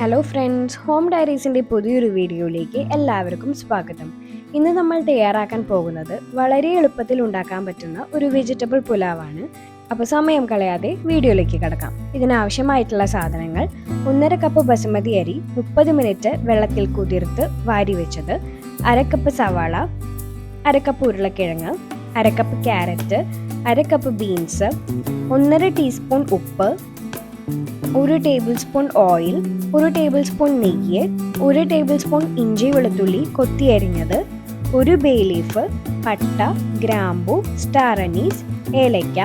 Hello friends, home ഡയറീസിൻ്റെ പുതിയൊരു വീഡിയോയിലേക്ക് എല്ലാവർക്കും സ്വാഗതം. ഇന്ന് നമ്മൾ തയ്യാറാക്കാൻ പോകുന്നത് വളരെ എളുപ്പത്തിൽ ഉണ്ടാക്കാൻ പറ്റുന്ന ഒരു വെജിറ്റബിൾ പുലാവാണ്. അപ്പോൾ സമയം കളയാതെ വീഡിയോയിലേക്ക് കടക്കാം. ഇതിനാവശ്യമായിട്ടുള്ള സാധനങ്ങൾ: 1.5 കപ്പ് ബസുമതി അരി 30 മിനിറ്റ് വെള്ളത്തിൽ കുതിർത്ത് വാരി വെച്ചത്, 1/2 കപ്പ് സവാള, 1/2 കപ്പ് ഉരുളക്കിഴങ്ങ്, 1/2 cup carrot, 1/2 cup beans, 1.5 teaspoon ഉപ്പ്, 1 table spoon oil, 1 table spoon നെയ്യ്, 1 ടേബിൾ സ്പൂൺ ഇഞ്ചി വെളുത്തുള്ളി കൊത്തി അരിഞ്ഞത്, 1 ബേ ലീഫ്, പട്ട, ഗ്രാമ്പു, സ്റ്റാർ അനീസ്, ഏലയ്ക്ക,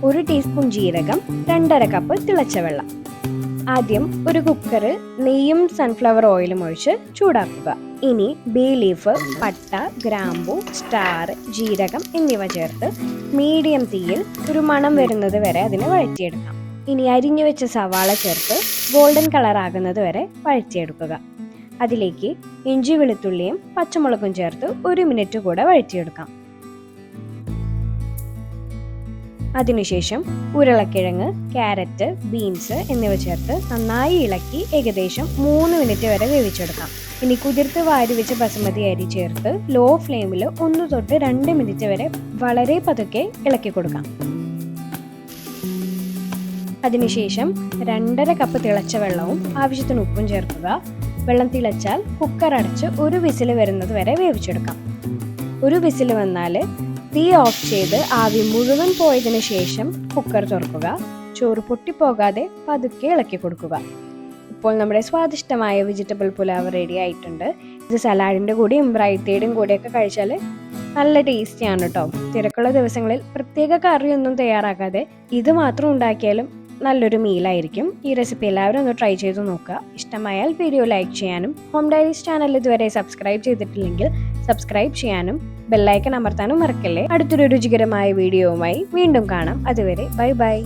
1 ടീസ്പൂൺ ജീരകം, 2.5 കപ്പ് തിളച്ച വെള്ളം. ആദ്യം ഒരു കുക്കർ നെയ്യും സൺഫ്ലവർ ഓയിലും ഒഴിച്ച് ചൂടാക്കുക. ഇനി ബേ ലീഫ്, പട്ട, ഗ്രാമ്പു, സ്റ്റാർ, ജീരകം എന്നിവ ചേർത്ത് മീഡിയം തീയിൽ ഒരു മണം വരുന്നത് വരെ അതിനെ വഴറ്റിയെടുക്കാം. ഇനി അരിഞ്ഞു വെച്ച സവാള ചേർത്ത് ഗോൾഡൻ കളർ ആകുന്നത് വരെ വഴറ്റിയെടുക്കുക. അതിലേക്ക് ഇഞ്ചി വെളുത്തുള്ളിയും പച്ചമുളകും ചേർത്ത് 1 മിനിറ്റ് കൂടെ വഴറ്റിയെടുക്കാം. അതിനുശേഷം ഉരുളക്കിഴങ്ങ്, ക്യാരറ്റ്, ബീൻസ് എന്നിവ ചേർത്ത് നന്നായി ഇളക്കി ഏകദേശം 3 മിനിറ്റ് വരെ വേവിച്ചെടുക്കാം. ഇനി കുതിർത്ത് വാരി വെച്ച ബസുമതി അരി ചേർത്ത് ലോ ഫ്ലെയിമിൽ 1 തൊട്ട് 2 മിനിറ്റ് വരെ വളരെ പതുക്കെ ഇളക്കി കൊടുക്കാം. അതിനുശേഷം 2.5 കപ്പ് തിളച്ച വെള്ളവും ആവശ്യത്തിന് ഉപ്പും ചേർക്കുക. വെള്ളം തിളച്ചാൽ കുക്കർ അടച്ച് 1 വിസിൽ വരുന്നത് വരെ വേവിച്ചെടുക്കാം. 1 വിസിൽ വന്നാൽ തീ ഓഫ് ചെയ്ത് ആവി മുഴുവൻ പോയതിനു ശേഷം കുക്കർ തുറക്കുക. ചോറ് പൊട്ടിപ്പോകാതെ പതുക്കെ ഇളക്കി കൊടുക്കുക. ഇപ്പോൾ നമ്മുടെ സ്വാദിഷ്ടമായ വെജിറ്റബിൾ പുലാവ് റെഡി ആയിട്ടുണ്ട്. ഇത് സലാഡിൻ്റെ കൂടെയും റൈത്തയുടെയും കൂടെയൊക്കെ കഴിച്ചാൽ നല്ല ടേസ്റ്റിയാണ് കേട്ടോ. തിരക്കുള്ള ദിവസങ്ങളിൽ പ്രത്യേക കറിയൊന്നും തയ്യാറാക്കാതെ ഇത് മാത്രം ഉണ്ടാക്കിയാലും നല്ലൊരു മീലായിരിക്കും. ഈ റെസിപ്പി എല്ലാവരും ഒന്ന് ട്രൈ ചെയ്ത് നോക്കുക. ഇഷ്ടമായാൽ വീഡിയോ ലൈക്ക് ചെയ്യാനും ഹോം ഡയറീസ് ചാനൽ ഇതുവരെ സബ്സ്ക്രൈബ് ചെയ്തിട്ടില്ലെങ്കിൽ സബ്സ്ക്രൈബ് ചെയ്യാനും ബെല്ലൈക്കൺ അമർത്താനും മറക്കല്ലേ. അടുത്തൊരു രുചികരമായ വീഡിയോവുമായി വീണ്ടും കാണാം. അതുവരെ ബൈ ബൈ.